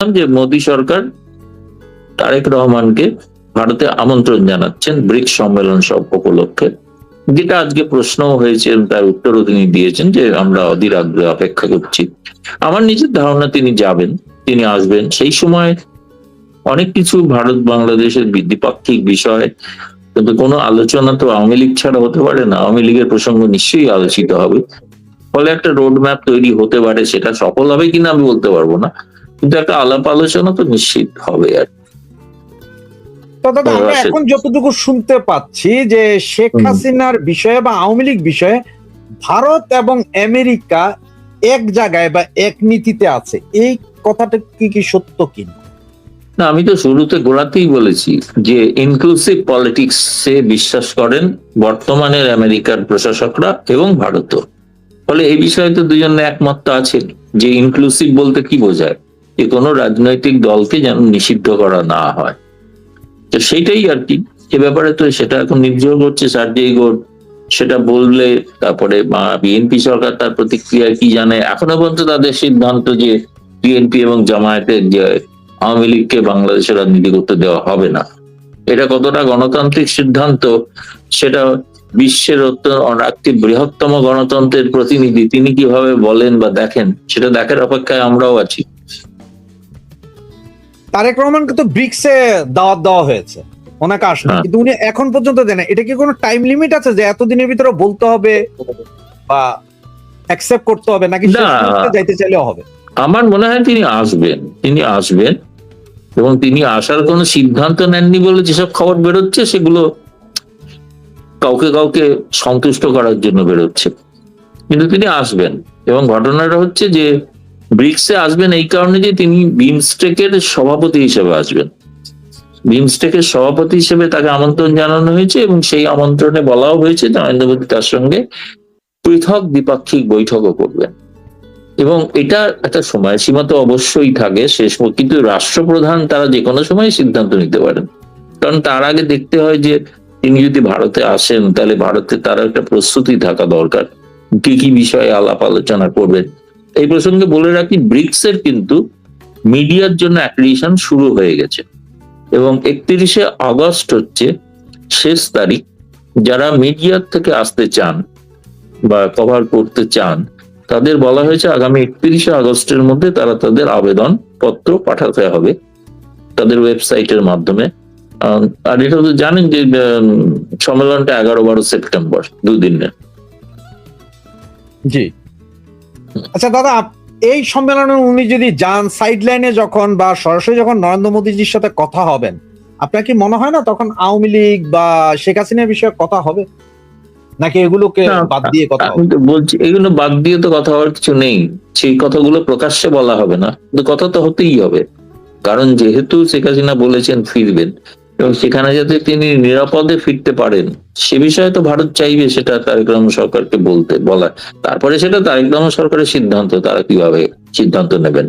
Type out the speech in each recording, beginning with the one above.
যে মোদী সরকার তারেক রহমানকে ভারতে আমন্ত্রণ জানাচ্ছেন ব্রিক্স সম্মেলন সব উপলক্ষে, যেটা আজকে প্রশ্ন হয়েছে, তার উত্তরও তিনি দিয়েছেন যে আমরা অধীর আগ্রহে অপেক্ষা করছি। আমার নিজের ধারণা তিনি যাবেন, তিনি আসবেন। সেই সময় অনেক কিছু ভারত বাংলাদেশের দ্বিপাক্ষিক বিষয়, কিন্তু কোনো আলোচনা তো আওয়ামী লীগ ছাড়া হতে পারে না। আওয়ামী লীগের প্রসঙ্গ নিশ্চয়ই আলোচিত হবে, ফলে একটা রোড ম্যাপ তৈরি হতে পারে। সেটা সফল হবে কিনা আমি বলতে পারবো না, কিন্তু একটা আলাপ আলোচনা তো নিশ্চিত হবে। আর তবে আমরা এখন যতটুকু শুনতে পাচ্ছি যে শেখ হাসিনার বিষয়ে বা আওয়ামী লীগ বিষয়ে ভারত এবং আমেরিকা এক জায়গায় বা এক নীতিতে আছে, এই কথাটা কি সত্য কিনা? না, আমি তো শুরুতে গোড়াতেই বলেছি যে ইনক্লুসিভ পলিটিক্স সে বিশ্বাস করেন বর্তমানের আমেরিকার প্রশাসকরা এবং ভারতও। ফলে এই বিষয়ে তো দুজনে একমত আছেন যে ইনক্লুসিভ বলতে কি বোঝায়, যে কোনো রাজনৈতিক দলকে যেন নিষিদ্ধ করা না হয়। তো সেইটাই আর কি। এ ব্যাপারে তো সেটা এখন নির্ভর করছে সার্জেই গোড সেটা বললে, তারপরে বিএনপি সরকার তার প্রতিক্রিয়া কি জানে। এখনো পর্যন্ত তাদের সিদ্ধান্ত যে বিএনপি এবং জামায়াতের যে আওয়ামী লীগকে বাংলাদেশের রাজনীতি করতে দেওয়া হবে না, এটা কতটা গণতান্ত্রিক সিদ্ধান্ত সেটা বিশ্বের একটি বৃহত্তম গণতন্ত্রের প্রতিনিধি তিনি কিভাবে বলেন বা দেখেন, সেটা দেখার অপেক্ষায় আমরাও আছি। তারেক রহমানকে তো ব্রিক্সে দাওয়াত দেওয়া হয়েছে, ওনাকে আসলে, কিন্তু উনি এখন পর্যন্ত দেন। এটা কি কোনো টাইম লিমিট আছে যে এতদিনের ভিতরে বলতে হবে বা অ্যাকসেপ্ট করতে হবে, নাকি যাইতে চাইলেও হবে? আমার মনে হয় তিনি আসবেন এবং তিনি আসার কোনো সিদ্ধান্ত নেননি বলে যেসব খবর বেরোচ্ছে সেগুলো কাউকে কাউকে সন্তুষ্ট করার জন্য বেরোচ্ছে, কিন্তু তিনি আসবেন। এবং ঘটনাটা হচ্ছে যে ব্রিক্সে আসবেন এই কারণে যে তিনি বিমস্টেকের সভাপতি হিসেবে আসবেন। বিমস্টেকের সভাপতি হিসেবে তাকে আমন্ত্রণ জানানো হয়েছে এবং সেই আমন্ত্রণে বলাও হয়েছে নরেন্দ্র মোদী তার সঙ্গে পৃথক দ্বিপাক্ষিক বৈঠকও করবেন। এবং এটা একটা সময়সীমা তো অবশ্যই থাকে শেষ, কিন্তু রাষ্ট্রপ্রধান তারা যে কোনো সময় সিদ্ধান্ত নিতে পারেন। কারণ তার আগে দেখতে হয় যে তিনি যদি ভারতে আসেন তাহলে ভারতে তার একটা প্রস্তুতি থাকা দরকার, কি কি বিষয়ে আলাপ আলোচনা করবেন। এই প্রসঙ্গে বলে রাখি, ব্রিক্স এর কিন্তু মিডিয়ার জন্য অ্যাক্রিডিটেশন শুরু হয়ে গেছে এবং 31শে আগস্ট হচ্ছে শেষ তারিখ। যারা মিডিয়ার থেকে আসতে চান বা কভার করতে চান তাদের বলা হয়েছে আগামী 31শে আগস্টের মধ্যে তারা তাদের আবেদন পত্র পাঠাতে হবে তাদের ওয়েবসাইটের মাধ্যমে। আর এটা তো জানেন যে সম্মেলনটা 11-12 সেপ্টেম্বর, দুদিনের। জি, আচ্ছা দাদা, এই সম্মেলনে উনি যদি যান, সাইড লাইনে যখন বা সরাসরি যখন নরেন্দ্র মোদীজির সাথে কথা হবেন, আপনার কি মনে হয় না তখন আওয়ামী লীগ বা শেখ হাসিনার বিষয়ে কথা হবে, নাকি এগুলোকে বাদ দিয়ে কথা হবে? আমি তো বলছি এগুলো বাদ দিয়ে তো কথা হওয়ার কিছু নেই, সেই কথাগুলো প্রকাশ্যে বলা হবে না, কিন্তু কথা তো হতেই হবে। কারণ যেহেতু শেখ হাসিনা বলেছেন ফিরবেন এবং সেখানে যাতে তিনি নিরাপদে ফিরতে পারেন সে বিষয়ে তো ভারত চাইবে সেটা তারেক রহমান সরকারকে বলা। তারপরে সেটা তারেক রহমান সরকারের সিদ্ধান্ত, তারা কিভাবে সিদ্ধান্ত নেবেন,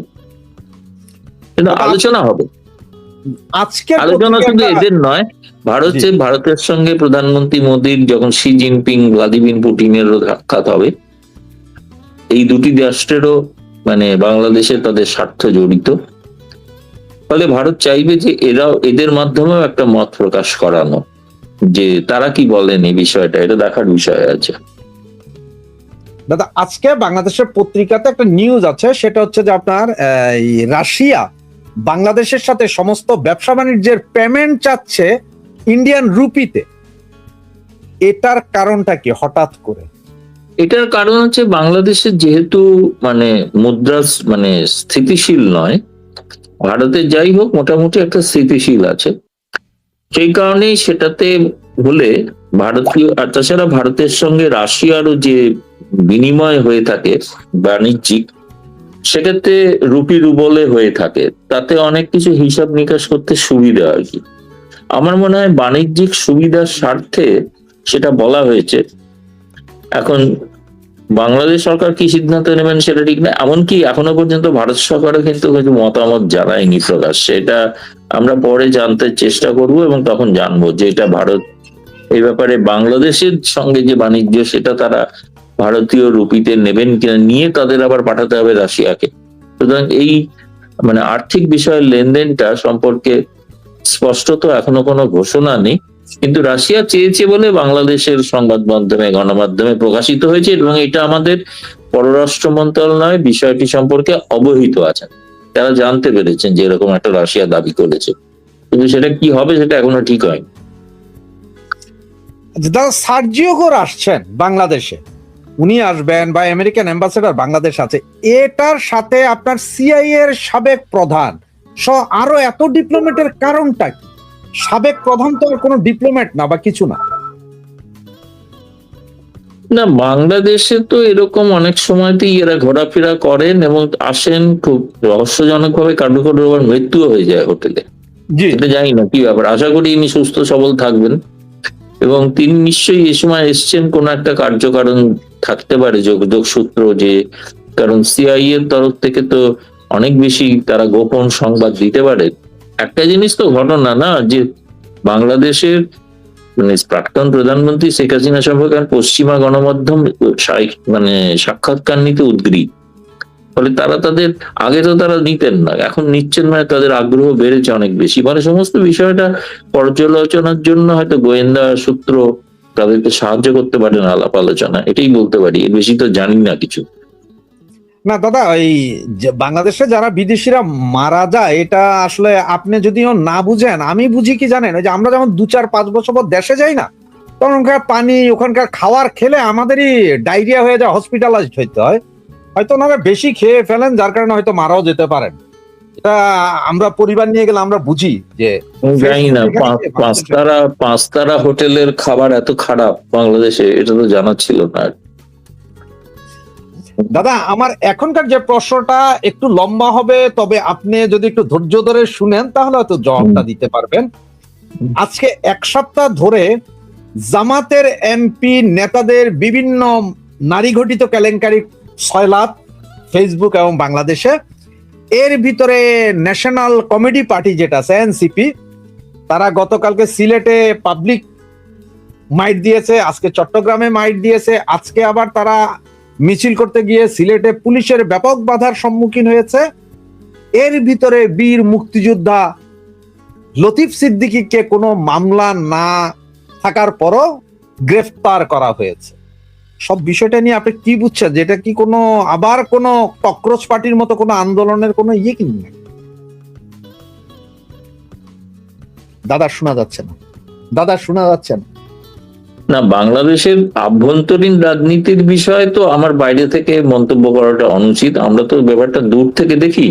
কিন্তু আলোচনা হবে। আলোচনা শুধু এদের নয়, ভারতের সঙ্গে প্রধানমন্ত্রী মোদীর যখন শি জিনপিং ভ্লাদিমির পুতিনেরও সাক্ষাৎ হবে, এই দুটি রাষ্ট্রেরও বাংলাদেশে তাদের স্বার্থ জড়িত। ফলে ভারত চাইবে যে এদের মাধ্যমেও একটা মত প্রকাশ করানো, যে তারা কি বলেন এই বিষয়টা, এটা দেখার বিষয় আছে। দাদা, আজকে বাংলাদেশের পত্রিকাতে একটা নিউজ আছে, সেটা হচ্ছে যে আপনার রাশিয়া বাংলাদেশের সাথে সমস্ত ব্যবসা বাণিজ্যের পেমেন্ট চাচ্ছে ইন্ডিয়ান রুপিতে। এটার কারণটা কি হঠাৎ করে? এটার কারণ হচ্ছে বাংলাদেশের যেহেতু মুদ্রা স্থিতিশীল নয়, ভারতের যাই হোক মোটামুটি একটা স্থিতিশীল আছে, সেই কারণেই সেটাতে হলে ভারতীয়, আর তাছাড়া ভারতের সঙ্গে রাশিয়ারও যে বিনিময় হয়ে থাকে বাণিজ্যিক, সেক্ষেত্রে রুপি রুবলে হয়ে থাকে, তাতে অনেক কিছু হিসাব নিকাশ করতে সুবিধা আর কি। আমার মনে হয় বাণিজ্যিক সুবিধার স্বার্থে সেটা বলা হয়েছে। এখন বাংলাদেশ সরকার কি সিদ্ধান্ত নেবেন সেটা ঠিক না, এমনকি এখনো পর্যন্ত ভারত সরকারও কিন্তু কিছু মতামত জানায়নি প্রকাশ্যে। এটা আমরা পরে জানতে চেষ্টা করব এবং তখন জানবো যে এটা ভারত এই ব্যাপারে বাংলাদেশের সঙ্গে যে বাণিজ্য সেটা তারা ভারতীয় রুপিতে নেবেন কিনা, নিয়ে তাদের আবার পাঠাতে হবে রাশিয়াকে। সুতরাং এই মানে আর্থিক বিষয়ের লেনদেনটা সম্পর্কে স্পষ্টত এখনো কোনো ঘোষণা নেই, কিন্তু রাশিয়া চেয়েছে বলে বাংলাদেশের সংবাদ মাধ্যমে গণমাধ্যমে প্রকাশিত হয়েছে, এবং এটা আমাদের পররাষ্ট্র মন্ত্রণালয় বিষয়টি সম্পর্কে অবহিত আছেন। তারা জানতে পেরেছেন যে এরকম একটা রাশিয়া দাবি করেছে, কিন্তু সেটা কি হবে সেটা এখনো ঠিক হয়নি। দাদা, সার্জিও ঘোষ আসছেন বাংলাদেশে, উনি আসবেন বা আমেরিকান অ্যাম্বাসেডর বাংলাদেশ আছে, এটার সাথে আপনার সিআইএ এর সাবেক প্রধান সহ আরো এত ডিপ্লোমেটের কারণটা কি? সাবেক প্রধান তো আর কোনো ডিপ্লোমেট না বা কিছু না। না, বাংলাদেশে তো এরকম অনেক সময়তেই এরা ঘোরাফেরা করেন এবং আসেন, খুব রহস্যজনক ভাবে কারো কারো আবার মৃত্যুও হয়ে যায় হোটেলে। জি, এটা জানি না কি ব্যাপার, আশা করি ইনি সুস্থ সবল থাকবেন, এবং তিনি নিশ্চয়ই এ সময় এসছেন কোন একটা কার্যকারণ থাকতে পারে, যোগাযোগ সূত্র, যে কারণ সিআইএ এর তরফ থেকে তো অনেক বেশি তারা গোপন সংবাদ দিতে পারে। একটা জিনিস তো ঘটনা না, যে বাংলাদেশের মানে প্রাক্তন প্রধানমন্ত্রী শেখ হাসিনা সম্পর্কে আর পশ্চিমা গণমাধ্যম মানে সাক্ষাৎকার নিতে উদ্গ্রীব, ফলে তারা তাদের আগে তো তারা নিতেন না, এখন নিচ্ছেন, মানে তাদের আগ্রহ বেড়েছে অনেক বেশি। মানে সমস্ত বিষয়টা পর্যালোচনার জন্য হয়তো গোয়েন্দা সূত্র তাদেরকে সাহায্য করতে পারেন আলাপ আলোচনা, এটাই বলতে পারি, এর বেশি তো জানি না কিছু। না দাদা, এই যে বাংলাদেশে যারা বিদেশিরা মারা যায়, এটা আসলে আপনি যদিও না বুঝেন, আমি বুঝি কি জানেন, ওই যে আমরা যেমন 2-4-5 বছর পর দেশে যাই না, তখন ওখানকার পানি ওখানকার খাবার খেলে আমাদেরই ডায়রিয়া হয়ে যায়, হসপিটালাইজড হইতে হয়। হয়তো ওনারা বেশি খেয়ে ফেলেন, যার কারণে হয়তো মারাও যেতে পারেন। এটা আমরা পরিবার নিয়ে গেলে আমরা বুঝি যে জানি না, পাঁচ তারা হোটেলের খাবার এত খারাপ বাংলাদেশে, এটা তো জানা ছিল না। দাদা, আমার এখনকার যে প্রশ্নটা একটু লম্বা হবে, তবে আপনি যদি একটু ধৈর্য ধরে শুনেন তাহলে হয়তো জবাবটা দিতে পারবেন। আজকে 1 সপ্তাহ ধরে জামাতের এমপি নেতাদের বিভিন্ন নারী ঘটিত কেলেঙ্কারি সয়লাব ফেসবুক এবং বাংলাদেশে। এর ভিতরে ন্যাশনাল কমেডি পার্টি যেটা আছে এনসিপি, তারা গতকালকে সিলেটে পাবলিক মাইট দিয়েছে, আজকে চট্টগ্রামে মাইট দিয়েছে, আজকে আবার তারা মিছিল করতে গিয়ে সিলেটে পুলিশের ব্যাপক বাধার সম্মুখীন হয়েছে। এর ভিতরে বীর মুক্তিযোদ্ধা লতিফ সিদ্দিকীকে কোনো মামলা না থাকার পরও গ্রেফতার করা হয়েছে। সব বিষয়টা নিয়ে আপনি কি বুঝছেন, যেটা কি কোনো আবার কোনো ককরোচ পার্টির মতো কোনো আন্দোলনের কোনো ইয়ে কি না? দাদা শোনা যাচ্ছে না, দাদা শোনা যাচ্ছে না। না, বাংলাদেশের আভ্যন্তরীণ রাজনীতির বিষয়ে তো আমার বাইরে থেকে মন্তব্য করাটা অনুচিত, আমরা তো ব্যাপারটা দূর থেকে দেখি,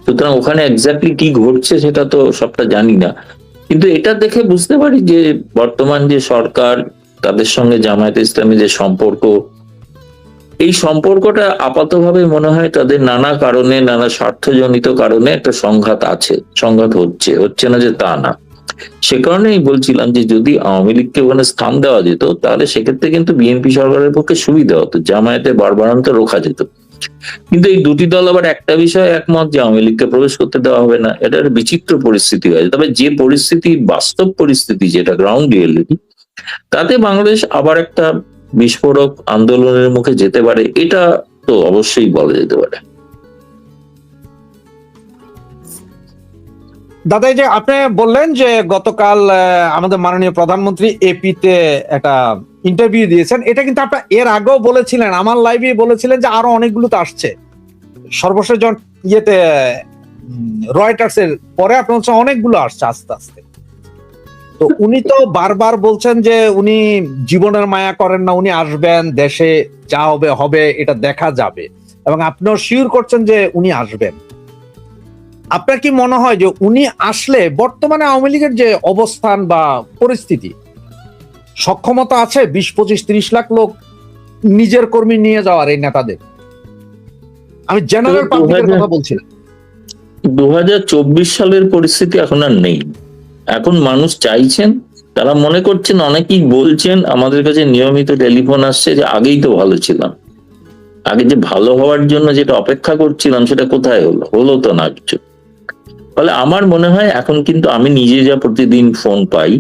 সুতরাং ওখানে এক্স্যাক্টলি কি ঘটছে সেটা তো সবটা জানি না। কিন্তু এটা দেখে বুঝতে পারি যে বর্তমান যে সরকার, তাদের সঙ্গে জামায়াতে ইসলামী যে সম্পর্ক, এই সম্পর্কটা আপাতভাবে মনে হয় তাদের নানা কারণে, নানা স্বার্থজনিত কারণে একটা সংঘাত আছে, সংঘাত হচ্ছে না যে তা না। সে কারণেই বলছিলাম যে যদি আওয়ামী লীগকে ওখানে স্থান দেওয়া যেত তাহলে সেক্ষেত্রে কিন্তু বিএনপি সরকারের পক্ষে সুবিধা হতো, জামায়াতে বাড়বাড়ন্ত রোখা যেত। কিন্তু এই দুটি দল আবার একটা বিষয়ে একমত যে আওয়ামী লীগকে প্রবেশ করতে দেওয়া হবে না, এটা একটা বিচিত্র পরিস্থিতি হয়েছে। তবে যে পরিস্থিতি, বাস্তব পরিস্থিতি যেটা গ্রাউন্ড রিয়েলিটি, তাতে বাংলাদেশ আবার একটা বিস্ফোরক আন্দোলনের মুখে যেতে পারে, এটা তো অবশ্যই বলা যেতে পারে। দাদা, এই যে আপনি বললেন যে গতকাল আমাদের মাননীয় প্রধানমন্ত্রী এপিতে একটা ইন্টারভিউ দিয়েছেন, এটা কিন্তু আপনার এর আগেও বলেছিলেন, আমার লাইভে বলেছিলেন যে আরো অনেকগুলো তো আসছে। সর্বশেষ যখন ইয়েতে রয়টার্স এর পরে আপনার হচ্ছে অনেকগুলো আসছে আস্তে আস্তে। তো উনি তো বারবার বলছেন যে উনি জীবনের মায়া করেন না, উনি আসবেন, দেশে যা হবে হবে, এটা দেখা যাবে, এবং আপনিও শিওর করছেন যে উনি আসবেন। আপনার কি মনে হয় যে উনি আসলে বর্তমানে আওয়ামী লীগের যে অবস্থান বা পরিস্থিতি, সক্ষমতা আছে 20-25-30 লাখ লোক নিজের কর্মী নিয়ে যাওয়ার এই নেতাদের? আমি জেনারেল পাবলিকের কথা বলছিলাম। 2024 সালের পরিস্থিতি এখন আর নেই। এখন মানুষ চাইছেন, তারা মনে করছেন, অনেকেই বলছেন, আমাদের কাছে নিয়মিত টেলিফোন আসছে যে আগেই তো ভালো ছিলাম, আগে যে ভালো হওয়ার জন্য যেটা অপেক্ষা করছিলাম সেটা কোথায় হলো তো না কিছু। ফলে আমার মনে হয় এখন কিন্তু আমি নিজে যা প্রতিদিন ফোন পাই,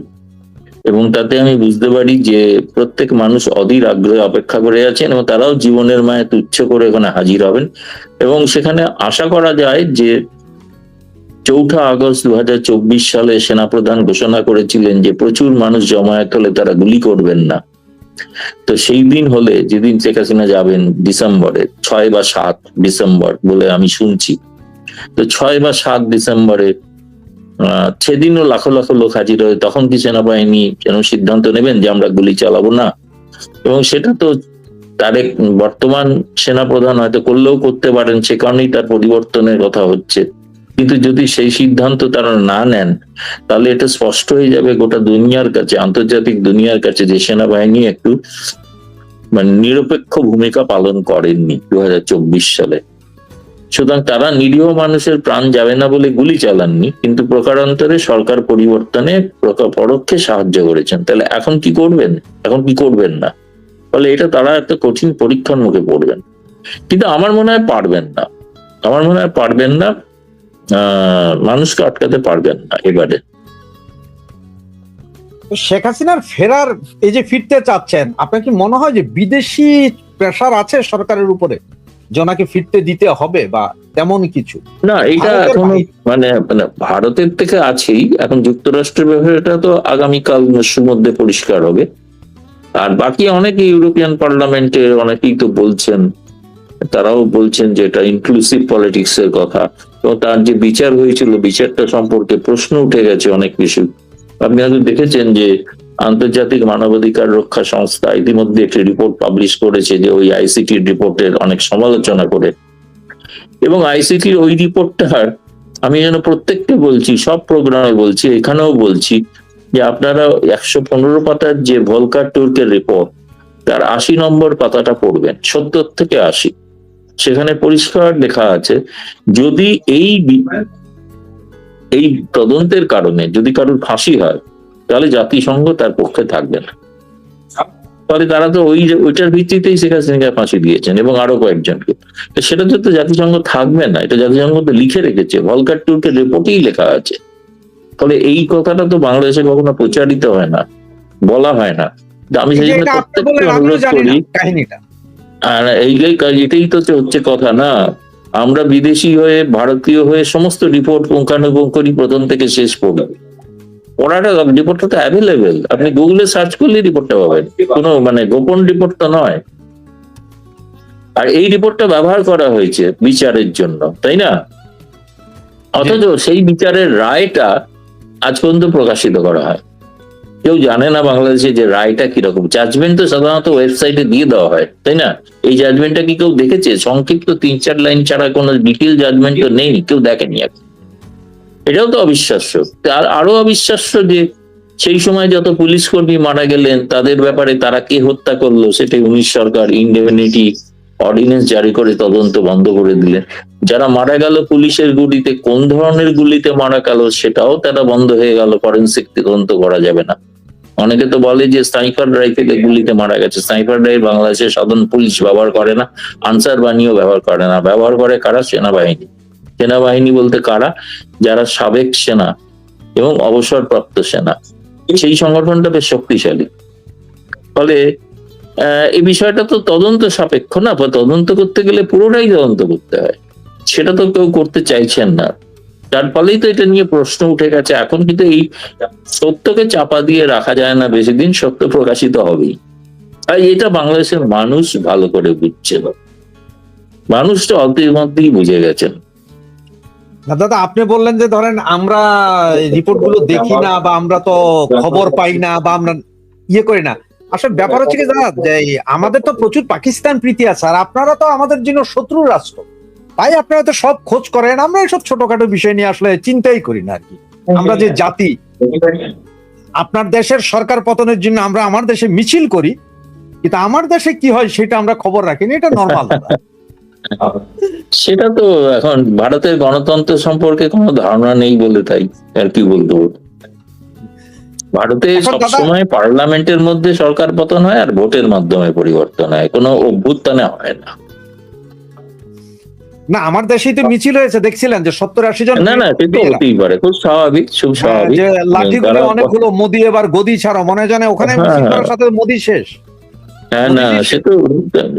এবং তাতে আমি বুঝতে পারি যে প্রত্যেক মানুষ অধীর আগ্রহে অপেক্ষা করে আছেন, এবং তারাও জীবনের মায়া তুচ্ছ করে এখানে হাজির হবেন। এবং সেখানে আশা করা যায় যে 4 আগস্ট 2024 সালে সেনাপ্রধান ঘোষণা করেছিলেন যে প্রচুর মানুষ জমায়েত হলে তারা গুলি করবেন না। তো সেই দিন হলে, যেদিন শেখ হাসিনা যাবেন ডিসেম্বরে, 6 বা 7 ডিসেম্বর বলে আমি শুনছি, তো 6 বা 7 ডিসেম্বরে সেদিনও লাখো লাখো লোক হাজির হয়। তখন কি সেনাবাহিনী যেন সিদ্ধান্ত নেবেন যে আমরা গুলি চালাবো না? এবং সেটা তো তারেক বর্তমান সেনাপ্রধান হয়তো করলেও করতে পারেন, সে কারণেই তার পরিবর্তনের কথা হচ্ছে। কিন্তু যদি সেই সিদ্ধান্ত তারা না নেন, তাহলে এটা স্পষ্ট হয়ে যাবে গোটা দুনিয়ার কাছে, আন্তর্জাতিক দুনিয়ার কাছে, যে সেনাবাহিনী একটু মানে নিরপেক্ষ ভূমিকা পালন করেননি 2024 সালে। সুতরাং তারা নিরীহ মানুষের প্রাণ যাবে না বলে গুলি চালাননি, কিন্তু প্রকারান্তরে সরকার পরিবর্তনে পরোক্ষে সাহায্য করেছেন। তাহলে এখন কি করবেন? এখন কি করবেন না? ফলে এটা তারা একটা কঠিন পরীক্ষার মুখে পড়বেন। কিন্তু আমার মনে হয় পারবেন না, আমার মনে হয় পারবেন না। মানুষকে আটকাতে পারবেন না এবারে। শেখ হাসিনার ফেরার, এই যে ফিরতে চাচ্ছেন, আপনার কি মনে হয় যে বিদেশি প্রেসার আছে সরকারের উপরে যে ওনাকে ফিরতে দিতে হবে বা তেমন কিছু? না, এটা এখন মানে মানে ভারতের থেকে আছেই, এখন যুক্তরাষ্ট্রের ব্যাপারটা তো আগামীকাল মধ্যে পরিষ্কার হবে। আর বাকি অনেকে ইউরোপিয়ান পার্লামেন্টের অনেকেই তো বলছেন, তারাও বলছেন যে এটা ইনক্লুসিভ পলিটিক্স এর কথা। তো তার যে বিচার হয়েছিল, বিচারটা সম্পর্কে প্রশ্ন উঠে গেছে অনেক কিছু। আপনি হয়তো দেখেছেন যে আন্তর্জাতিক মানবাধিকার রক্ষা সংস্থা ইতিমধ্যে একটি রিপোর্ট পাবলিশ করেছে, যে ওই আইসিটির রিপোর্টের অনেক সমালোচনা করে। এবং আইসিটির ওই রিপোর্টটার আমি যেন প্রত্যেককে বলছি, সব প্রোগ্রামে বলছি, এখানেও বলছি, যে আপনারা 115 পাতার যে ভলকার টুর্কের রিপোর্ট, তার 80 নম্বর পাতাটা পড়বেন, 70 থেকে 80। সেখানে পরিষ্কার লেখা আছে, যদি এই তদন্তের কারণে যদি কারোর ফাঁসি হয়, তাহলে জাতিসংঘ তার পক্ষে থাকবে না। ফলে তারা তো ওইটার ভিত্তিতেই শেখ হাসিনাকে ফাঁসি দিয়েছেন এবং আরো কয়েকজনকে। সেটা তো জাতিসংঘ থাকবে না, এটা জাতিসংঘ তো লিখে রেখেছে, ভলকার টুর্কের রিপোর্টেই লেখা আছে। ফলে এই কথাটা তো বাংলাদেশে কখনো প্রচারিত হয় না, বলা হয় না। আমি সেই জন্য প্রত্যেককে অনুরোধ করি, আর এটাই তো হচ্ছে কথা না। আমরা বিদেশি হয়ে, ভারতীয় হয়ে সমস্ত রিপোর্ট পুঙ্খানুপুঙ্খরি প্রথম থেকে শেষ পড়ি। পড়াটা, রিপোর্টটা তো অ্যাভেলেবেল, আপনি গুগলে সার্চ করলে রিপোর্টটা পাবেন, কোনো মানে গোপন রিপোর্ট তো নয়। আর এই রিপোর্টটা ব্যবহার করা হয়েছে বিচারের জন্য, তাই না? অথচ সেই বিচারের রায়টা আজ পর্যন্ত প্রকাশিত করা হয়। কেউ জানে না বাংলাদেশে যে রায়টা কিরকম। জাজমেন্ট তো সাধারণত ওয়েবসাইটে দিয়ে দেওয়া হয়, তাই না? এই জাজমেন্টটা কি কেউ দেখেছে? সংক্ষিপ্ত 3-4 লাইন ছাড়া কোনো ডিটেল জাজমেন্ট তো নেই, কেউ দেখেনি এখন। এটাও তো অবিশ্বাস্য। আর আরো অবিশ্বাস্য যে সেই সময় যত পুলিশ কর্মী মারা গেলেন, তাদের ব্যাপারে তারা কে হত্যা করলো সেটা 19 সরকার ইনডেমনিটি অর্ডিন্যান্স জারি করে তদন্ত বন্ধ করে দিলেন। যারা মারা গেল পুলিশের গুলিতে, কোন ধরনের গুলিতে মারা গেল সেটাও তারা বন্ধ হয়ে গেল, ফরেনসিক তদন্ত করা যাবে না। অনেকে তো বলে যে স্নাইপার রাইফেলে গুলিতে মারা গেছে। স্নাইপার রাইফেল বাংলাদেশের সাধারণ পুলিশ ব্যবহার করে না, আনসার বাহিনীও ব্যবহার করে না। ব্যবহার করে কারা? সেনাবাহিনী। সেনাবাহিনী বলতে কারা? যারা সাবেক সেনা এবং অবসরপ্রাপ্ত সেনা, সেই সংগঠনটা বেশ শক্তিশালী। ফলে এই বিষয়টা তো তদন্ত সাপেক্ষ না, তদন্ত করতে গেলে পুরোটাই তদন্ত করতে হয়, সেটা তো কেউ করতে চাইছেন না। যার ফলেই তো এটা নিয়ে প্রশ্ন উঠে গেছে। এখন কিন্তু এই সত্যকে চাপা দিয়ে রাখা যায় না বেশি দিন, সত্য প্রকাশিত হবেই। আর এটা বাংলাদেশের মানুষ ভালো করে বুঝছে, মানুষটা অল্পের মধ্যেই বুঝে গেছেন। দাদা, আপনি বললেন যে ধরেন আমরা রিপোর্ট গুলো দেখি না, বা আমরা তো খবর পাই না, বা আমরা ইয়ে করি না। আসলে ব্যাপার হচ্ছে কি দাদা, যে আমাদের তো প্রচুর পাকিস্তান প্রীতি আছে, আর আপনারা তো আমাদের জন্য শত্রু রাষ্ট্র, তাই আপনারা তো সব খোঁজ করেন। আমরা এইসব ছোটখাটো বিষয় নিয়ে আসলে চিন্তাই করি না আর কি। আমরা যে জাতি, আপনার দেশের সরকার পতনের জন্য আমরা আমার দেশে মিছিল করি, কিন্তু আমার দেশে কি হয় সেটা আমরা খবর রাখিনি, এটা নর্মাল। সেটা তো এখন ভারতের গণতন্ত্র সম্পর্কে কোনো ধারণা নেই বলে তাই আর কি বলবো। ভারতে সবসময় পার্লামেন্টের মধ্যে সরকার পতন হয় আর ভোটের মাধ্যমে পরিবর্তন হয়, কোনো অভ্যুত্থানে হয় না। না, আমার দেশেই তো মিছিল হয়েছে, দেখছিলেন যে 70-80 জন। না, সেটা হতেই পারে, খুব স্বাভাবিক, খুব স্বাভাবিক। লাঠিগুলো অনেকগুলো, মোদি এবার গদি ছাড়া, মনে জানে ওখানে মিছিল করার সাথে মোদি শেষ। হ্যাঁ,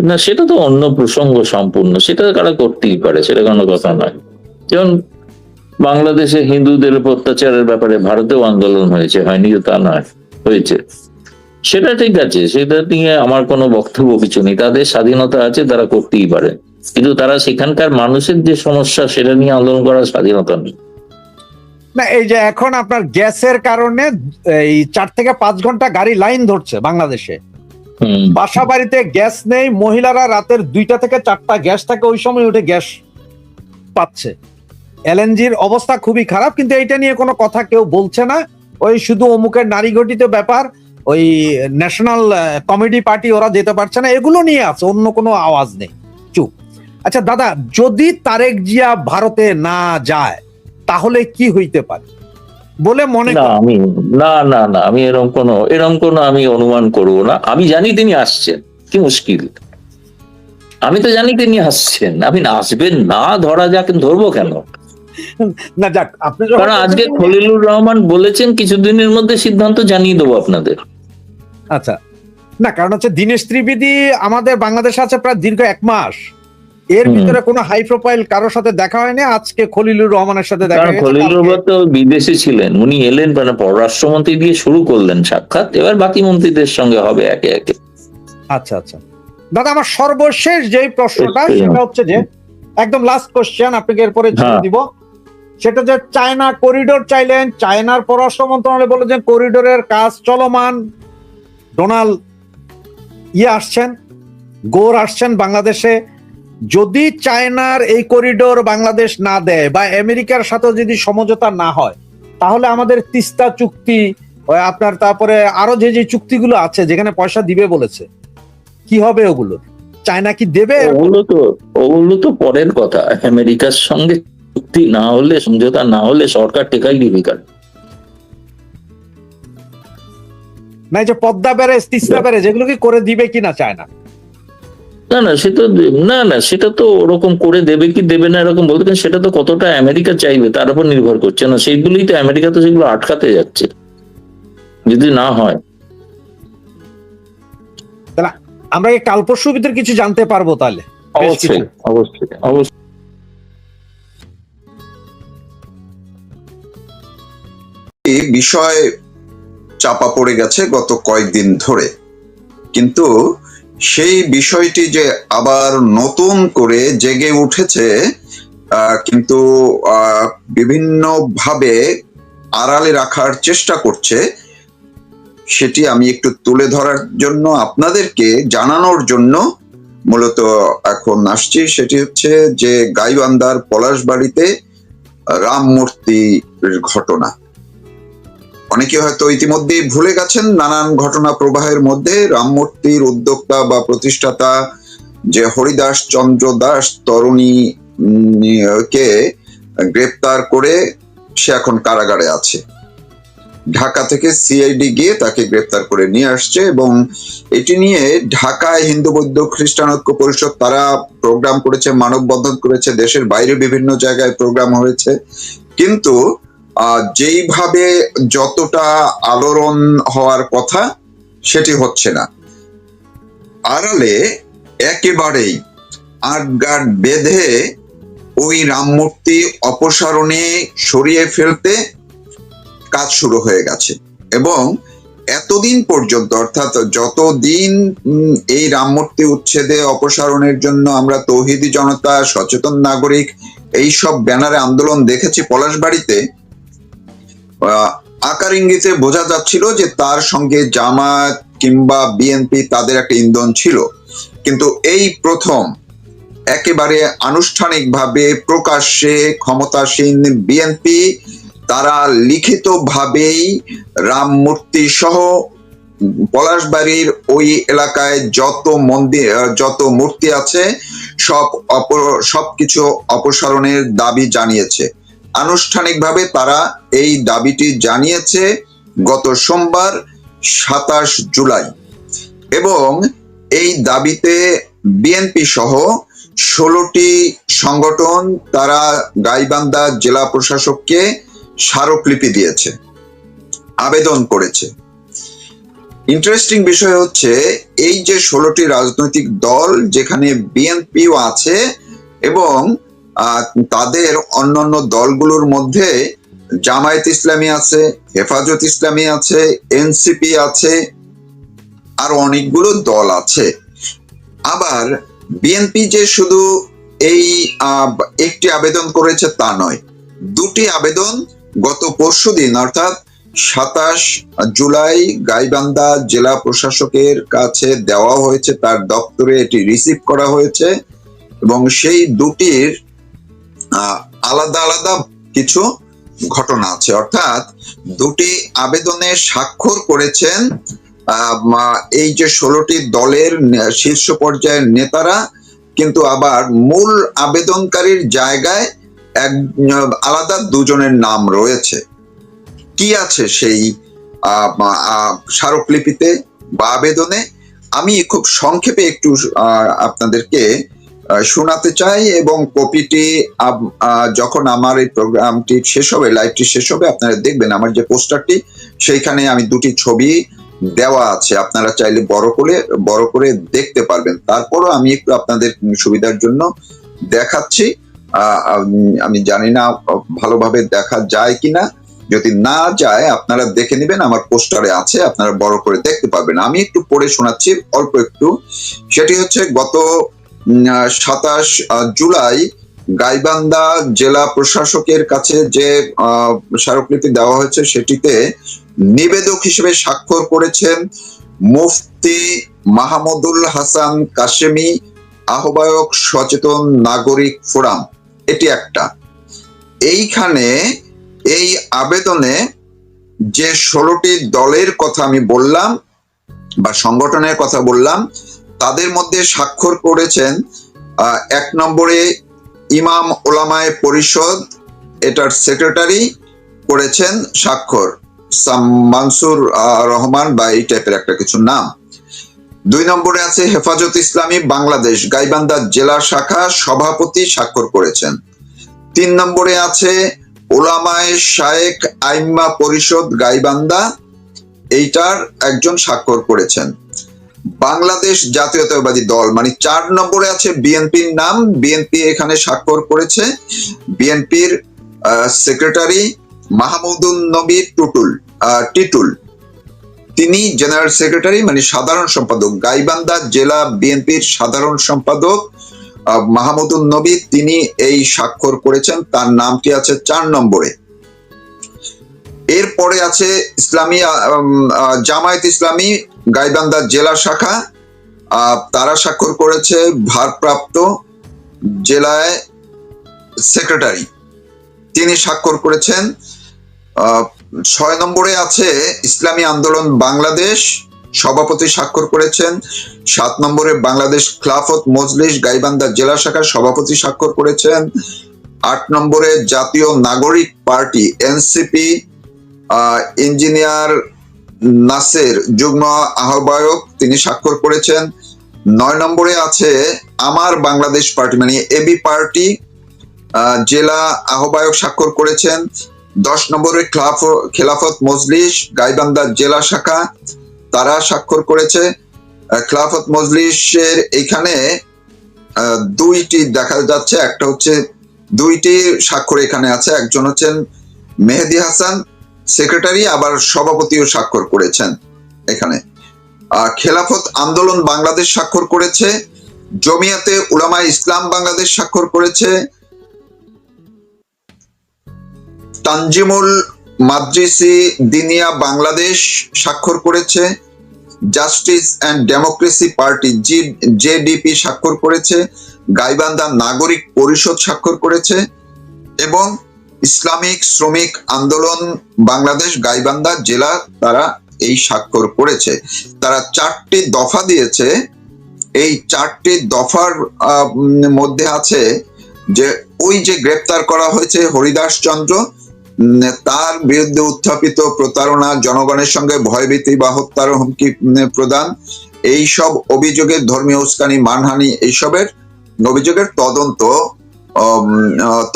না সেটা তো অন্য প্রসঙ্গ সম্পূর্ণ, সেটা কারা করতেই পারে, সেটা কোনো কথা নয়। যেমন বাংলাদেশে হিন্দুদের উপর অত্যাচারের ব্যাপারে ভারতেও আন্দোলন হয়েছে, হয়নি যে তা নয়, হয়েছে। সেটা ঠিক আছে, সেটা নিয়ে আমার কোনো বক্তব্য কিছু নেই, তাদের স্বাধীনতা আছে, তারা করতেই পারে, কিন্তু তারা সেখানকার মানুষের যে সমস্যা সেটা নিয়ে আন্দোলন করার স্বাধীনতা নেই। না, এই যে এখন আপনার গ্যাসের কারণে এই 4 থেকে 5 ঘন্টা গাড়ি লাইন ধরছে বাংলাদেশে, বাসা বাড়িতে গ্যাস নেই, মহিলারা রাতের 2টা থেকে 4টা গ্যাস থাকে, ওই সময় উঠে গ্যাস পাচ্ছে। এলএনজির অবস্থা খুবই খারাপ, কিন্তু এইটা নিয়ে কোনো কথা কেউ বলছে না। ওই শুধু অমুকের নারী ঘটিত ব্যাপার, ওই ন্যাশনাল কমেডি পার্টি ওরা যেতে পারছে না, এগুলো নিয়ে আছে, অন্য কোনো আওয়াজ নেই, চুপ। আচ্ছা দাদা, যদি তারেক জিয়া ভারতে না যায় তাহলে কি হইতে পারে বলে মনে না করেন? আমি না আমি এরকম কোনো আমি অনুমান করবো না। আমি জানি তিনি আসছেন, কি মুশকিল, আমি তো জানি তিনি আসছেন, আপনি আসবেন না ধরা যাক, ধরবো কেন? না যাক, আপনি কারণ আজকে খলিলুর রহমান বলেছেন কিছুদিনের মধ্যে সিদ্ধান্ত জানিয়ে দেবো আপনাদের। আচ্ছা, না কারণ হচ্ছে দীনেশ ত্রিবেদী আমাদের বাংলাদেশে আছে প্রায় দীর্ঘ 1 মাস, এর ভিতরে কোনো হাই প্রোফাইল কারোর সাথে দেখা হয়নি। আজকে খলিলুর রহমানের সাথে দেখা কারণ হয়েছে। খলিলুর রহমান তো বিদেশে ছিলেন, উনি এলেন, মানে পররাষ্ট্রমন্ত্রী দিয়ে শুরু করলেন সাক্ষাৎ, এবার বাকি মন্ত্রীদের সঙ্গে হবে একে একে। আচ্ছা আচ্ছা দাদা, আমার সর্বশেষ যেই প্রশ্নটা সেটা হচ্ছে যে একদম লাস্ট কোশ্চেন, আপনাকে এরপরে ছেড়ে দিব। সেটা যে চায়না করিডোর চাইলেন, চায়নার পররাষ্ট্র মন্ত্রণালয় বলে যে করিডোরের কাজ চলমান, ডোনাল্ড আসছেন, গোর আসছেন বাংলাদেশে। যদি চায়নার এই করিডোর বাংলাদেশ না দেয় বা আমেরিকার সাথে যদি সমঝোতা না হয়, তাহলে আমাদের তিস্তা চুক্তি, আপনার তারপরে আরো যে যে চুক্তিগুলো আছে যেখানে পয়সা দিবে বলেছে, কি হবে ওগুলো? চায়না কি দেবে? ওগুলো তো পরের কথা। আমেরিকার সঙ্গে চুক্তি না হলে, সমঝোতা না হলে সরকার টেকাই দিবে কার? না, যে পদ্মা ব্যারেজ, তিস্তা ব্যারেজ, এগুলো কি করে দিবে কিনা চায়না? সেটা তো ওরকম করে দেবে কি দেবে না এরকম বলতে, কিন্তু সেটা তো কতটা আমেরিকা চাইবে তার উপর নির্ভর করছে না, সেইগুলোই তো আমেরিকা তো সেগুলো আটকাতে যাচ্ছে যদি না হয়। তাহলে আমরা এই কাল পরশুর ভিতরে কিছু জানতে পারবো তাহলে? অবশ্যই অবশ্যই অবশ্যই। বিষয় চাপা পড়ে গেছে গত কয়েকদিন ধরে, কিন্তু সেই বিষয়টি যে আবার নতুন করে জেগে উঠেছে, কিন্তু বিভিন্নভাবে আড়ালে রাখার চেষ্টা করছে, সেটি আমি একটু তুলে ধরার জন্য, আপনাদেরকে জানানোর জন্য মূলত এখন আসছি। সেটি হচ্ছে যে গাইবান্ধার পলাশবাড়িতে রাম মূর্তির ঘটনা। অনেকে হয়তো ইতিমধ্যেই ভুলে গেছেন, নানান ঘটনা প্রবাহের মধ্যে রাম মূর্তির উদ্যোক্তা বা প্রতিষ্ঠাতা যে হরিদাস চন্দ্র দাস তরুণী কে গ্রেপ্তার করে সে এখন কারাগারে আছে। ঢাকা থেকে সিআইডি গিয়ে তাকে গ্রেপ্তার করে নিয়ে আসছে, এবং এটি নিয়ে ঢাকায় হিন্দু বৌদ্ধ খ্রিস্টান ঐক্য পরিষদ তারা প্রোগ্রাম করেছে, মানববন্ধন করেছে, দেশের বাইরে বিভিন্ন জায়গায় প্রোগ্রাম হয়েছে, কিন্তু যেইভাবে যতটা আলোড়ন হওয়ার কথা সেটি হচ্ছে না। আড়ালে একেবারেই আটগাঁট বেঁধে ওই রাম মূর্তি অপসারণে সরিয়ে ফেলতে কাজ শুরু হয়ে গেছে, এবং এতদিন পর্যন্ত, অর্থাৎ যতদিন এই রাম মূর্তি উচ্ছেদে অপসারণের জন্য আমরা তৌহিদি জনতা, সচেতন নাগরিক এইসব ব্যানারে আন্দোলন দেখেছি পলাশবাড়িতে, আকার ইঙ্গিতে বোঝা যাচ্ছিল যে তার সঙ্গে জামাত কিংবা বিএনপি তাদের একটা ইন্ধন ছিল। কিন্তু এই প্রথম একেবারে আনুষ্ঠানিকভাবে প্রকাশ্যে ক্ষমতাসীন বিএনপি তারা লিখিতভাবেই রাম মূর্তি সহ পলাশবাড়ির ওই এলাকায় যত মন্দির, যত মূর্তি আছে সবকিছু অপসারণের দাবি জানিয়েছে। আনুষ্ঠানিকভাবে তারা এই দাবিটি জানিয়েছে গত সোমবার 27 জুলাই, এবং এই দাবিতে বিএনপি সহ 16টি সংগঠন তারা গাইবান্ধা জেলা প্রশাসককে স্মারকলিপি দিয়েছে, আবেদন করেছে। ইন্টারেস্টিং বিষয় হচ্ছে এই যে 16টি রাজনৈতিক দল, যেখানে বিএনপিও আছে এবং আহ, তাদের অন্যান্য দলগুলোর মধ্যে জামায়াত ইসলামী আছে, হেফাজত ইসলামী আছে, এনসিপি আছে, আর অনেকগুলো দল আছে। আবার বিএনপি যে শুধু এই একটি আবেদন করেছে তা নয়, দুটি আবেদন গত পরশুদিন অর্থাৎ 27 জুলাই গাইবান্ধা জেলা প্রশাসকের কাছে দেওয়া হয়েছে, তার দপ্তরে এটি রিসিভ করা হয়েছে, এবং সেই দুটির আলাদা আলাদা কিছু ঘটনা আছে। অর্থাৎ দুটি আবেদনে স্বাক্ষর করেছেন এই যে 16টি দলের শীর্ষ পর্যায়ের নেতারা, কিন্তু আবার মূল আবেদনকারীর জায়গায় এক আলাদা দুজনের নাম রয়েছে। কি আছে সেই স্মারকলিপিতে বা আবেদনে, আমি খুব সংক্ষেপে একটু আপনাদেরকে শোনাতে চাই, এবং কপিটি যখন আমার এই প্রোগ্রামটি শেষ হবে, লাইভটি শেষ হবে, আপনারা দেখবেন আমার যে পোস্টারটি, সেইখানে আমি দুটি ছবি দেওয়া আছে, আপনারা চাইলে বড় করে দেখতে পারবেন। তারপরও আমি একটু আপনাদের সুবিধার জন্য দেখাচ্ছি। আমি জানি না ভালোভাবে দেখা যায় কিনা, যদি না যায় আপনারা দেখে নেবেন, আমার পোস্টারে আছে, আপনারা বড় করে দেখতে পারবেন। আমি একটু পড়ে শোনাচ্ছি অল্প একটু। সেটি হচ্ছে গত 27 জুলাই গাইবান্ধা জেলা প্রশাসকের কাছে যে স্মারকলিপি দেওয়া হয়েছে, সেটিতে নিবেদক হিসেবে স্বাক্ষর করেছেন মুফতি মাহমুদুল হাসান কাশেমি, আহ্বায়ক সচেতন নাগরিক ফোরাম। এটি একটা। এইখানে এই আবেদনে যে 16টি দলের কথা আমি বললাম বা সংগঠনের কথা বললাম, তাদের মধ্যে স্বাক্ষর করেছেন 1 নম্বরে ইমাম ওলামায়ে পরিষদ, এটার সেক্রেটারি করেছেন স্বাক্ষর মানসুর রহমান বা এই টাইপের একটা কিছু নাম। 2 নম্বরে আছে হেফাজত ইসলামী বাংলাদেশ গাইবান্ধা জেলা শাখা সভাপতি স্বাক্ষর করেছেন। 3 নম্বরে আছে ওলামায়ে শায়েখ আইম্মা পরিষদ গাইবান্ধা, এইটার একজন স্বাক্ষর করেছেন। বাংলাদেশ জাতীয়তাবাদী দল মানে 4 নম্বরে আছে বিএনপির নাম, বিএনপি এখানে স্বাক্ষর করেছে। বিএনপির সেক্রেটারি মাহমুদুন নবী টিটুল, তিনি জেনারেল সেক্রেটারি মানে সাধারণ সম্পাদক, গাইবান্ধা জেলা বিএনপির সাধারণ সম্পাদক মাহমুদুন নবী, তিনি এই স্বাক্ষর করেছেন, তার নামটি আছে 4 নম্বরে। এরপরে আছে ইসলামী জামায়াত ইসলামী গাইবান্ধা জেলা শাখা, তারা স্বাক্ষর করেছে ভারপ্রাপ্ত জেলায় সেক্রেটারি, তিনি স্বাক্ষর করেছেন। 6 নম্বরে আছে ইসলামী আন্দোলন বাংলাদেশ, সভাপতি স্বাক্ষর করেছেন। 7 নম্বরে বাংলাদেশ খিলাফত মজলিস গাইবান্ধা জেলা শাখা, সভাপতি স্বাক্ষর করেছেন। 8 নম্বরে জাতীয় নাগরিক পার্টি এনসিপি, ইঞ্জিনিয়ার নাসের যুগ্ম আহ্বায়ক, তিনি স্বাক্ষর করেছেন। 9 নম্বরে আছে আমার বাংলাদেশ পার্টি মানে এবি পার্টি, জেলা আহ্বায়ক স্বাক্ষর করেছেন। 10 নম্বরে খিলাফত মজলিস গাইবান্ধা জেলা শাখা, তারা স্বাক্ষর করেছে। খিলাফত মজলিসের এখানে দুইটি দেখা যাচ্ছে, একটা হচ্ছে 2টি স্বাক্ষর এখানে আছে, একজন হচ্ছেন মেহেদি হাসান সেক্রেটারি, আবার সভাপতিও স্বাক্ষর করেছেন এখানে। খেলাফত আন্দোলন বাংলাদেশ স্বাক্ষর করেছে, জমিয়াতে উলামায়ে ইসলাম বাংলাদেশ স্বাক্ষর করেছে, তানজিমুল মাদ্রিসি দিনিয়া বাংলাদেশ স্বাক্ষর করেছে, justice and democracy party JDP স্বাক্ষর করেছে, গাইবান্ধা নাগরিক পরিষদ স্বাক্ষর করেছে, এবং ইসলামিক শ্রমিক আন্দোলন বাংলাদেশ গাইবান্ধা জেলা, তারা এই স্বাক্ষর করেছে। তারা 4টি দফা দিয়েছে। এই 4টি দফার মধ্যে আছে যে ওই যে গ্রেপ্তার করা হয়েছে হরিদাস চন্দ্র, তার বিরুদ্ধে উত্থাপিত প্রতারণা, জনগণের সঙ্গে ভয়ভীতি বা হত্যার হুমকি প্রদান, এই সব অভিযোগের ধর্মীয় উস্কানি, মানহানি, এইসবের অভিযোগের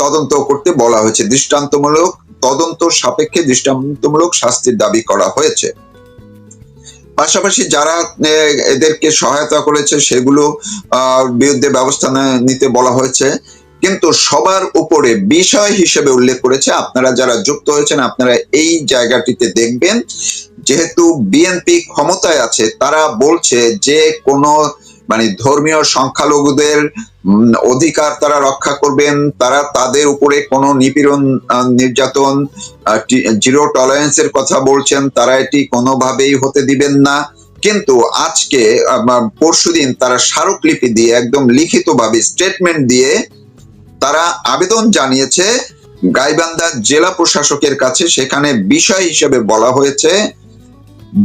তদন্ত করতে বলা হয়েছে। দৃষ্টান্তমূলক তদন্ত সাপেক্ষে দৃষ্টান্তমূলক শাস্তির দাবি করা হয়েছে। পাশাপাশি যারা এদেরকে সহায়তা করেছে সেগুলো বিরুদ্ধে ব্যবস্থা নিতে বলা হয়েছে। কিন্তু সবার উপরে বিষয় হিসেবে উল্লেখ করেছে, আপনারা যারা যুক্ত হয়েছেন আপনারা এই জায়গাটিতে দেখবেন, যেহেতু বিএনপি ক্ষমতায় আছে, তারা বলছে যে কোনো মানে ধর্মীয় সংখ্যালঘুদের অধিকার তারা রক্ষা করবেন, তারা তাদের উপরে কোনো নিপীড়ন নির্যাতন জিরো টলারেন্সের কথা বলছেন, তারা এটি কোনোভাবেই হতে দিবেন না। কিন্তু আজকে পরশুদিন তারা স্মারকলিপি দিয়ে একদম লিখিতভাবে স্টেটমেন্ট দিয়ে তারা আবেদন জানিয়েছে গাইবান্ধা জেলা প্রশাসকের কাছে। সেখানে বিষয় হিসেবে বলা হয়েছে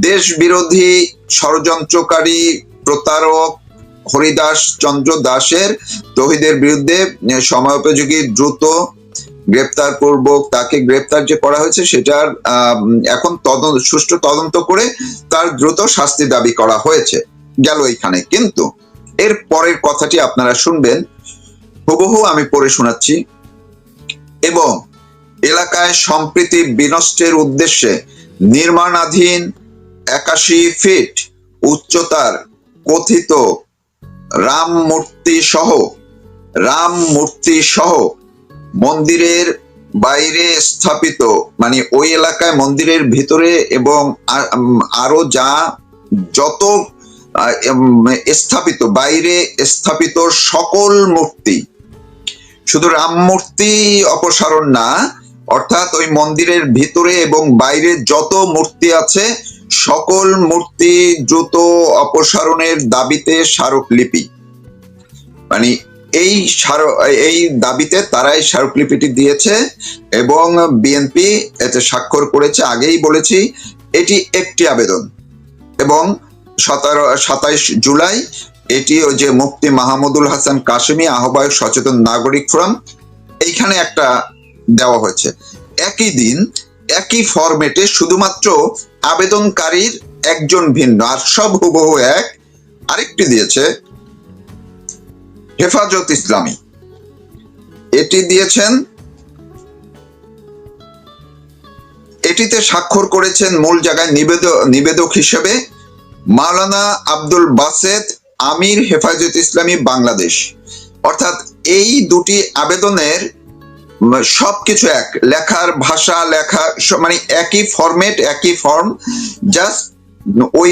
দেশ বিরোধী ষড়যন্ত্রকারী প্রতারক হরিদাস চন্দ্র দাসের তৌহিদের বিরুদ্ধে সময়োপযোগী দ্রুত গ্রেপ্তার পূর্বক তাকে গ্রেপ্তার যে করা হয়েছে সেটার এখন সুষ্ঠু তদন্ত করে তার দ্রুত শাস্তি দাবি করা হয়েছে, গেল এইখানে। কিন্তু এর পরের কথাটি আপনারা শুনবেন, হুবহু আমি পড়ে শোনাচ্ছি। এবং এলাকায় সম্প্রীতি বিনষ্টের উদ্দেশ্যে নির্মাণাধীন 81 ফিট উচ্চতার কথিত রাম মূর্তি সহ মন্দিরের বাইরে স্থাপিত, মানে ওই এলাকায় মন্দিরের ভিতরে এবং আরো যত স্থাপিত বাইরে স্থাপিত সকল মূর্তি, শুধু রাম মূর্তি অপসারণ না, অর্থাৎ ওই মন্দিরের ভিতরে এবং বাইরে যত মূর্তি আছে সকল মূর্তি দ্রুত অপসারণের দাবিতে স্মারকলিপি, মানে এই দাবিতে তারাই স্মারকলিপিটি দিয়েছে এবং বিএনপি এতে স্বাক্ষর করেছে। আগেই বলেছি এটি একটি আবেদন এবং 27 জুলাই এটি ওই যে মুফতি মাহমুদুল হাসান কাশেমি আহ্বায়ক সচেতন নাগরিক ফোরাম এইখানে একটা দেওয়া হয়েছে। একই দিন একই ফরম্যাটে শুধুমাত্র আবেদনকারীর একজন ভিন্ন আর সব হুবহু এক। আরেকটি দিয়েছে হেফাজত ইসলামী, এটি দিয়েছেন, এটিতে স্বাক্ষর করেছেন মূল জায়গায় নিবেদক হিসেবে মাওলানা আব্দুল বাসেত আমির হেফাজত ইসলামী বাংলাদেশ। অর্থাৎ এই দুটি আবেদনের সবকিছু এক, লেখার ভাষা লেখা মানে একই ফরম্যাট একই ফর্ম, জাস্ট ওই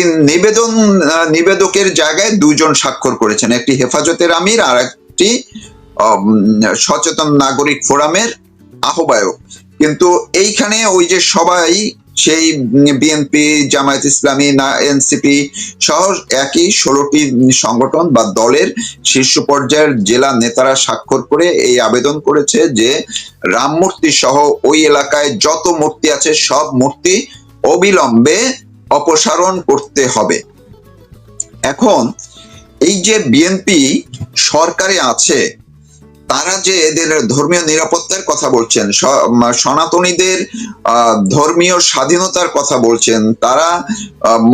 নিবেদকের জায়গায় দুইজন স্বাক্ষর করেছেন, একটি হেফাজতের আমির আর একটি সচেতন নাগরিক ফোরামের আহ্বায়ক। কিন্তু এইখানে ওই যে সবাই সেই বিএনপি জামায়াত ইসলামী না এনসিপি সহ একই 16টি সংগঠন বা দলের শীর্ষ পর্যায়ের জেলা নেতারা স্বাক্ষর করে এই আবেদন করেছে যে রাম মূর্তি সহ ওই এলাকায় যত মূর্তি আছে সব মূর্তি অবিলম্বে অপসারণ করতে হবে। এখন এই যে বিএনপি সরকারে আছে তারা যে এদের ধর্মীয় নিরাপত্তার কথা বলছেন, সনাতনীদের ধর্মীয় স্বাধীনতার কথা বলছেন, তারা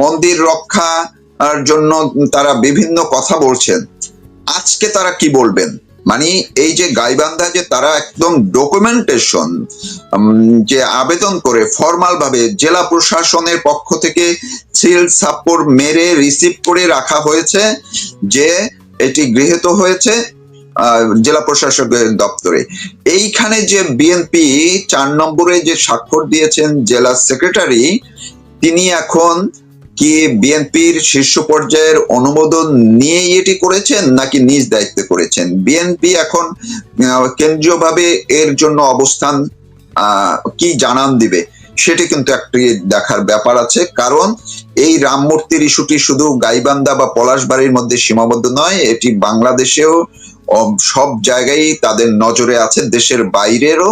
মন্দির রক্ষার জন্য তারা বিভিন্ন কথা বলছেন, আজকে তারা কি বলবেন? মানে এই যে গাইবান্ধা যে তারা একদম ডকুমেন্টেশন যে আবেদন করে ফর্মাল ভাবে জেলা প্রশাসনের পক্ষ থেকে সিল সাপোর্ট মেরে রিসিভ করে রাখা হয়েছে যে এটি গৃহীত হয়েছে জেলা প্রশাসকের দপ্তরে। এইখানে যে বিএনপি 4 নম্বরে যে স্বাক্ষর দিয়েছেন জেলা সেক্রেটারি, তিনি এখন কি বিএনপির শীর্ষ পর্যায়ের অনুমোদন নিয়ে এটি করেছেন নাকি নিজ দায়িত্বে করেছেন? বিএনপি এখন কেন্দ্রীয়ভাবে এর জন্য অবস্থান কি জানান দিবে সেটি কিন্তু একটি দেখার ব্যাপার আছে। কারণ এই রাম মূর্তির ইস্যুটি শুধু গাইবান্ধা বা পলাশবাড়ির মধ্যে সীমাবদ্ধ নয়, এটি বাংলাদেশেও সব জায়গায় তাদের নজরে আছে, দেশের বাইরেরও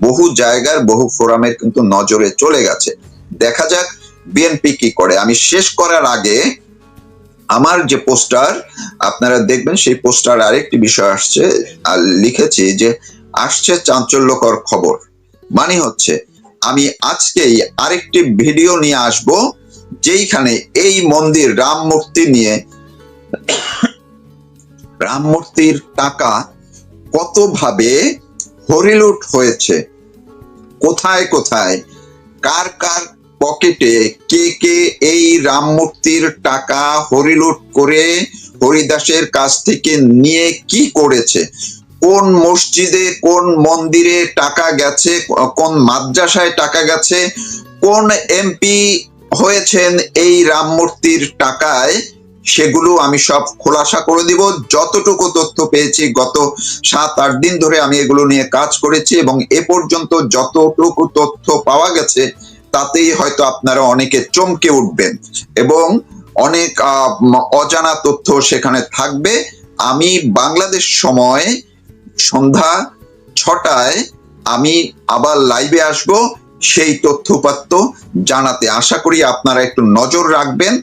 বহু জায়গার বহু ফোরামের কিন্তু নজরে চলে গেছে। দেখা যাক বিএনপি কি করে। আমি শেষ করার আগে আমার যে পোস্টার আপনারা দেখবেন সেই পোস্টার আরেকটি বিষয় আসছে, আর লিখেছি যে আসছে চাঞ্চল্যকর খবর। মানে হচ্ছে আমি আজকেই আরেকটি ভিডিও নিয়ে আসব যেইখানে এই মন্দির রাম মূর্তি নিয়ে রাম মূর্তির টাকা কতভাবে হরিলুট হয়েছে, কোথায় কোথায় কার কার পকেটে কে কে এই রাম মূর্তির টাকা হরিলুট করে হরিদাসের কাছ থেকে নিয়ে কি করেছে, কোন মসজিদে কোন মন্দিরে টাকা গেছে, কোন মাদ্রাসায় টাকা গেছে, কোন এমপি হয়েছেন এই রাম মূর্তির টাকায়, সেগুলো আমি সব খোলাসা করে দিব। যতটুকু তথ্য পেয়েছি গত 7-8 দিন ধরে আমি এগুলো নিয়ে কাজ করেছি, এবং এ পর্যন্ত যতটুকু তথ্য পাওয়া গেছে তাতেই হয়তো আপনারা অনেকে চমকে উঠবেন এবং অনেক অজানা তথ্য সেখানে থাকবে। আমি বাংলাদেশ সময় সন্ধ্যা 6টায় আমি আবার লাইভে আসব সেই তথ্যপাত্র জানাতে। আশা করি আপনারা একটু নজর রাখবেন।